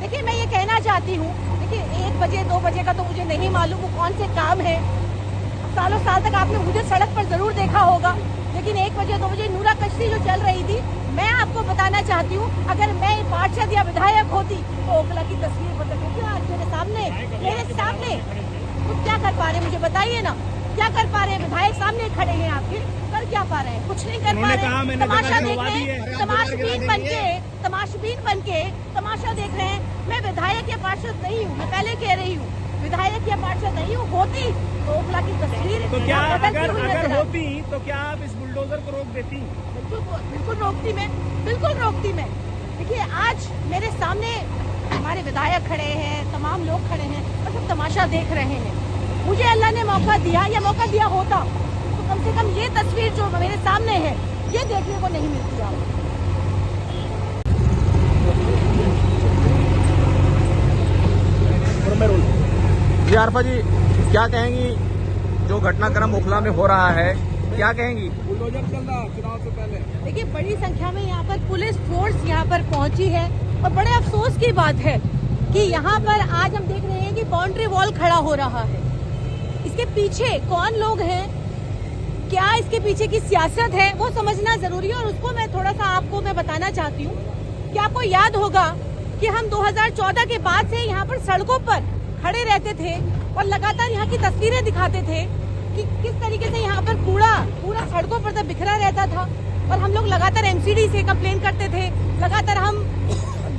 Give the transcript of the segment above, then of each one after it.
देखिए मैं ये कहना चाहती हूँ, देखिए 1 बजे 2 बजे का तो मुझे नहीं मालूम वो कौन से काम है। सालों साल तक आपने मुझे सड़क पर जरूर देखा होगा, लेकिन 1 बजे 2 बजे नूरा कश्ती जो चल रही थी, मैं आपको बताना चाहती हूँ, अगर मैं पार्षद या विधायक होती तो ओखला की तस्वीर बदल क्यों आज मेरे सामने तो क्या कर पा रहे हैं मुझे बताइए ना, क्या कर पा रहे हैं? विधायक सामने खड़े हैं आपके, कर क्या पा रहे हैं? कुछ नहीं कर पा रहे हैं। तमाशा देख रहे हैं, तमाशबीन बन के तमाशा देख रहे हैं। मैं विधायक या पार्षद नहीं हूँ, मैं पहले कह रही हूँ, विधायक या पार्षद नहीं हूँ। होती तो ओखला की तस्वीर तो क्या अगर होती तो क्या आप इस बुलडोजर को रोक देती? बिल्कुल रोकती मैं। देखिए आज मेरे सामने हमारे विधायक खड़े हैं, तमाम लोग खड़े हैं और सब तमाशा देख रहे हैं। मुझे अल्लाह ने मौका दिया होता तो कम से कम ये तस्वीर जो मेरे सामने है ये देखने को नहीं मिलती। जी आरफा जी, क्या कहेंगी जो घटनाक्रम ओखला में हो रहा है, क्या कहेंगी? बुलडोजर चल रहा चुनाव से पहले। देखिए बड़ी संख्या में यहाँ पर पुलिस फोर्स यहाँ पर पहुंची है और बड़े अफसोस की बात है कि यहाँ पर आज हम देख रहे हैं कि बाउंड्री वॉल खड़ा हो रहा है। इसके पीछे कौन लोग हैं, क्या इसके पीछे की सियासत है, वो समझना जरूरी है। और उसको मैं थोड़ा सा आपको मैं बताना चाहती हूँ कि आपको याद होगा कि हम 2014 के बाद से यहाँ पर सड़कों पर खड़े रहते थे और लगातार यहाँ की तस्वीरें दिखाते थे कि किस तरीके से यहाँ पर पूरा सड़कों पर तो बिखरा रहता था। और हम लोग लगातार एमसीडी से कंप्लेन करते थे, लगातार हम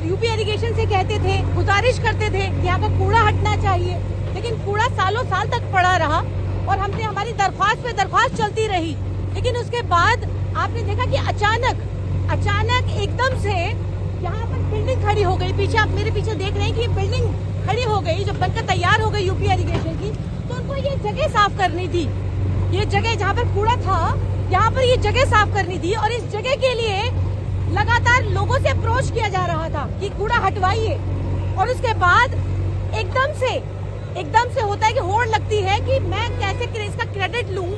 यूपी इरिगेशन से कहते थे, गुजारिश करते थे कि यहाँ का कूड़ा हटना चाहिए, लेकिन कूड़ा सालों साल तक पड़ा रहा और हमने हमारी दरख्वास्त पे दरख्वास्त चलती रही। लेकिन उसके बाद आपने देखा कि अचानक एकदम से यहाँ पर बिल्डिंग खड़ी हो गई। पीछे आप मेरे पीछे देख रहे हैं कि बिल्डिंग खड़ी हो गई, जब बनकर तैयार हो गई यूपी इरिगेशन की, तो उनको ये जगह साफ करनी थी। ये जगह जहाँ पर कूड़ा था, यहाँ पर ये जगह साफ करनी थी और इस जगह के लिए लगातार लोगों से अप्रोच किया जा रहा था कि कूड़ा हटवाइए। और उसके बाद एकदम से होता है कि होड़ लगती है कि मैं कैसे इसका क्रेडिट लूं,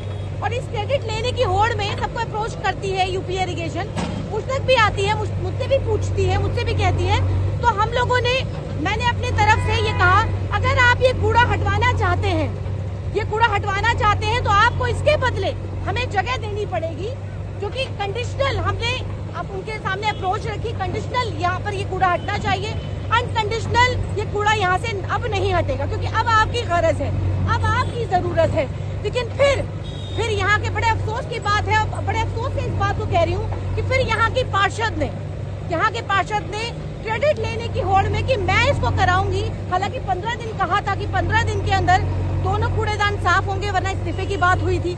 और इस क्रेडिट लेने की होड़ में सबको अप्रोच करती है यूपी इरिगेशन। मुझ तक भी आती है, मुझसे भी पूछती है, मुझसे भी कहती है। तो हम लोगों ने, मैंने अपनी तरफ से ये कहा, अगर आप ये कूड़ा हटवाना चाहते हैं तो आपको इसके बदले हमें जगह देनी पड़ेगी, जो कि कंडीशनल। हमने अब उनके सामने अप्रोच रखी, कंडीशनल यहाँ पर ये कूड़ा हटना चाहिए, अनकंडीशनल ये कूड़ा यहाँ से अब नहीं हटेगा, क्योंकि अब आपकी गरज है, अब आपकी जरूरत है। लेकिन फिर यहाँ के बड़े अफसोस की बात है, बड़े अफसोस से इस बात को कह रही हूँ कि फिर यहाँ के पार्षद ने क्रेडिट लेने की होड़ में कि मैं इसको कराऊंगी। हालांकि 15 दिन कहा था कि 15 दिन के अंदर दोनों कूड़ेदान साफ होंगे, वरना इस्तीफे की बात हुई थी।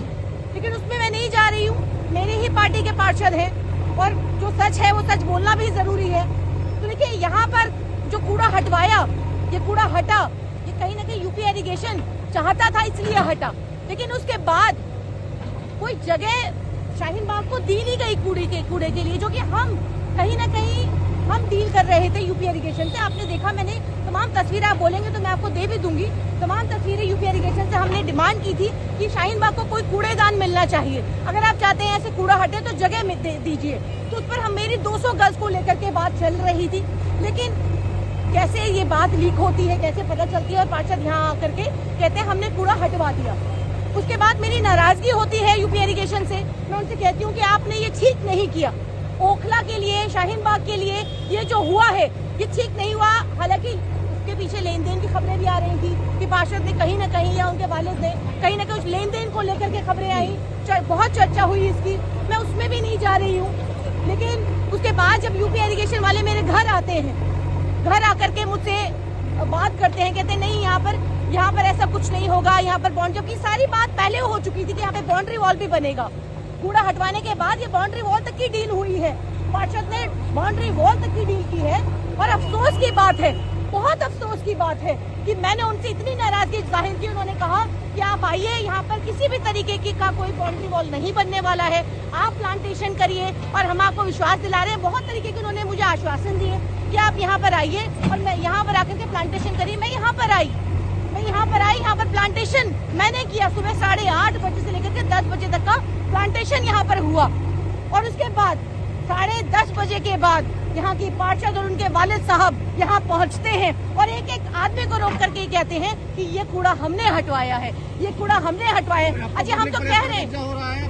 लेकिन उसमें मैं नहीं जा रही हूँ, मेरी ही पार्टी के पार्षद हैं और जो सच है वो सच बोलना भी जरूरी है। तो देखिए यहाँ पर जो कूड़ा हटवाया, ये कूड़ा हटा, ये कहीं ना कहीं यूपी इरिगेशन चाहता था इसलिए हटा। लेकिन उसके बाद कोई जगह शाहीन बाग को दी नहीं गई कूड़े के लिए, जो कि हम कहीं ना कहीं हम डील कर रहे थे यूपी इरिगेशन से। आपने देखा, मैंने तमाम तस्वीरें, आप बोलेंगे तो मैं आपको दे भी दूंगी, तमाम तस्वीरें यूपी इरिगेशन से हमने डिमांड की थी कि शाहीन बाग को कोई कूड़ेदान मिलना चाहिए। अगर आप चाहते हैं ऐसे कूड़ा हटे तो जगह में दीजिए। तो उस पर हम मेरी 200 गज को लेकर के बात चल रही थी। लेकिन कैसे ये बात लीक होती है, कैसे पता चलती है और पार्षद यहाँ आकर के कहते हैं हमने कूड़ा हटवा दिया। उसके बाद मेरी नाराजगी होती है यूपी इरिगेशन से। मैं उनसे कहती हूँ कि आपने ये ठीक नहीं किया, ओखला के लिए, शाहीन बाग के लिए ये जो हुआ है ये ठीक नहीं हुआ। हालांकि उसके पीछे लेन देन की खबरें भी आ रही थी कि पार्षद ने कहीं ना कहीं या उनके वालिद ने कहीं ना कहीं उस लेन देन को लेकर के खबरें आई, बहुत चर्चा हुई इसकी, मैं उसमें भी नहीं जा रही हूँ। लेकिन उसके बाद जब यूपी इरिगेशन वाले मेरे घर आते हैं, घर आकर के मुझसे बात करते हैं, कहते हैं नहीं यहाँ पर ऐसा कुछ नहीं होगा, यहाँ पर बाउंड्री, जबकि सारी बात पहले हो चुकी थी कि यहाँ पे बाउंड्री वॉल भी बनेगा। कूड़ा हटवाने के बाद ये बाउंड्री वॉल तक की डील हुई है, पार्षद ने बाउंड्री वॉल तक की डील की है। और अफसोस की बात है, बहुत अफसोस की बात है कि मैंने उनसे इतनी नाराजगी जाहिर की, उन्होंने कहा कि आप आइए, यहाँ पर किसी भी तरीके की का कोई बाउंड्री वॉल नहीं बनने वाला है, आप प्लांटेशन करिए। और हम आपको विश्वास दिला रहे हैं, बहुत तरीके के उन्होंने मुझे आश्वासन दिए कि आप यहाँ पर आइए और मैं यहाँ पर आकर के प्लांटेशन करिए। मैं यहाँ पर आई, यहाँ पर प्लांटेशन मैंने किया। सुबह 8:30 बजे से लेकर के 10 बजे तक का प्लांटेशन यहाँ पर हुआ। और उसके बाद 10:30 बजे के बाद यहाँ की पार्षद और उनके वालिद साहब यहाँ पहुँचते हैं और एक एक आदमी को रोक करके कहते हैं कि ये कूड़ा हमने हटवाया है, ये कूड़ा हमने हटवाया है। अजय हम तो कह रहे हैं,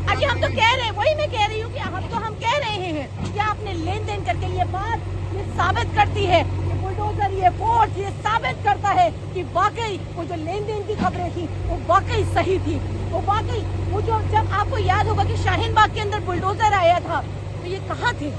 अजय हम तो कह रहे हैं, वही मैं कह रही हूँ कि हम कह रहे हैं कि आपने लेन देन करके ये बात ये साबित करती है, ये बुलडोजर, ये फोर्स ये साबित करता है कि वाकई वो जो लेन देन की खबरें थी वो वाकई सही थी। वो वाकई वो जो, जब आपको याद होगा कि शाहीन बाग के अंदर बुलडोजर आया था तो ये कहाँ थे,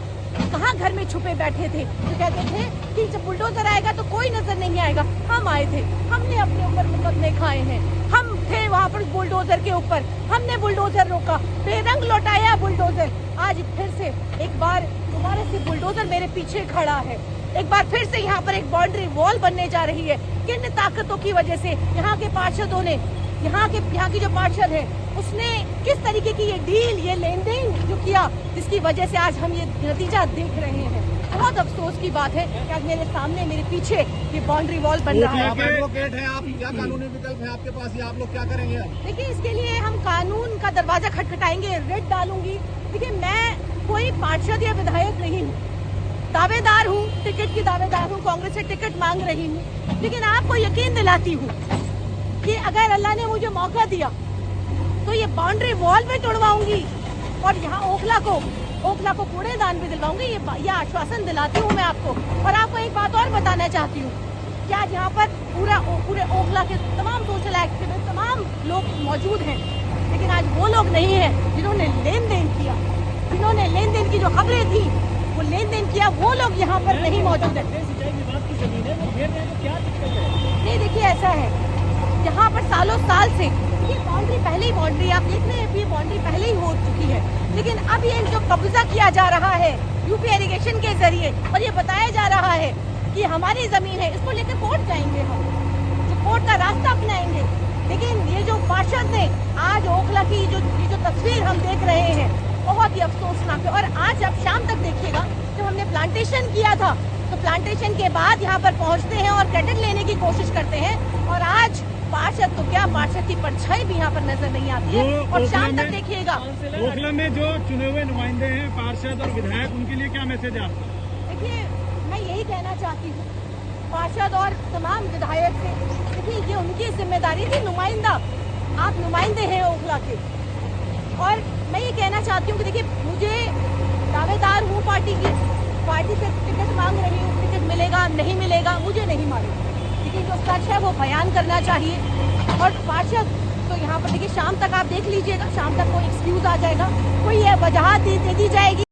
कहाँ घर में छुपे बैठे थे, तो कहते थे कि जब बुलडोजर आएगा तो कोई नजर नहीं आएगा। हम आए थे, हमने अपने ऊपर मुकदमे खाए हैं, हम थे वहाँ पर बुलडोजर के ऊपर, हमने बुलडोजर रोका, बेरंग लौटाया बुलडोजर। आज फिर से एक बार दोबारा से बुलडोजर मेरे पीछे खड़ा है, एक बार फिर से यहाँ पर एक बाउंड्री वॉल बनने जा रही है। किन ताकतों की वजह से यहाँ के पार्षदों ने, यहाँ की जो पार्षद है उसने किस तरीके की ये डील, ये लेन देन जो किया, जिसकी वजह से आज हम ये नतीजा देख रहे हैं। बहुत अफसोस की बात है कि आज मेरे सामने, मेरे पीछे ये बाउंड्री वॉल बन रहा है। आप एडवोकेट हैं, आप क्या कानूनी विकल्प है आपके पास, या आप लोग क्या करेंगे? देखिए, इसके लिए हम कानून का दरवाजा खटखटाएंगे, रेड डालूंगी। देखिए, मैं कोई पार्षद या विधायक नहीं हूँ, दावेदार हूँ, टिकट की दावेदार हूँ, कांग्रेस से टिकट मांग रही हूँ, लेकिन आपको यकीन दिलाती हूँ कि अगर अल्लाह ने मुझे मौका दिया तो ये बाउंड्री वॉल भी तोड़वाऊंगी और यहाँ ओखला को कूड़ेदान भी दिलवाऊंगी। ये आश्वासन दिलाती हूँ मैं आपको। और आपको एक बात और बताना चाहती हूँ कि आज यहाँ पर पूरे ओखला के तमाम सोशल एक्टिविस्ट, तमाम लोग मौजूद हैं, लेकिन आज वो लोग नहीं है जिन्होंने लेन देन किया, जिन्होंने लेन देन की जो खबरें थी वो लेन देन किया, वो लोग यहाँ पर नहीं मौजूद है। नहीं, देखिए ऐसा है, यहाँ पर सालों साल से ये बाउंड्री, पहली बाउंड्री आप देख रहे हैं, ये बाउंड्री पहले ही हो चुकी है, लेकिन अब ये जो कब्जा किया जा रहा है यूपी इरिगेशन के जरिए और ये बताया जा रहा है कि हमारी जमीन है, इसको लेकर कोर्ट जाएंगे, हम जो कोर्ट का रास्ता अपनाएंगे। लेकिन ये जो पार्षद ने आज ओखला की जो तस्वीर हम देख रहे हैं, बहुत ही अफसोसनाक है। और आज आप शाम तक देखिएगा, जब हमने प्लांटेशन किया था तो प्लांटेशन के बाद यहाँ पर पहुँचते हैं और क्रेडिट लेने की कोशिश करते हैं, और आज पार्षद तो क्या, पार्षद की परछाई भी यहाँ पर नजर नहीं आती है। और शाम तक देखिएगा, ओखला में जो चुने हुए नुमाइंदे हैं, पार्षद और विधायक, उनके लिए क्या मैसेज है आपका? देखिए, मैं यही कहना चाहती हूँ पार्षद और तमाम विधायक से, देखिए ये उनकी जिम्मेदारी थी, नुमाइंदा, आप नुमाइंदे हैं ओखला के। और मैं ये कहना चाहती हूँ कि देखिए, मुझे दावेदार हूँ पार्टी से टिकट मांग रही हूँ, टिकट मिलेगा नहीं मिलेगा मुझे नहीं मालूम, लेकिन जो सच है वो बयान करना चाहिए। और पार्षद तो यहाँ पर देखिए, शाम तक आप देख लीजिएगा, शाम तक कोई एक्सक्यूज आ जाएगा, कोई वजह दे दी जाएगी।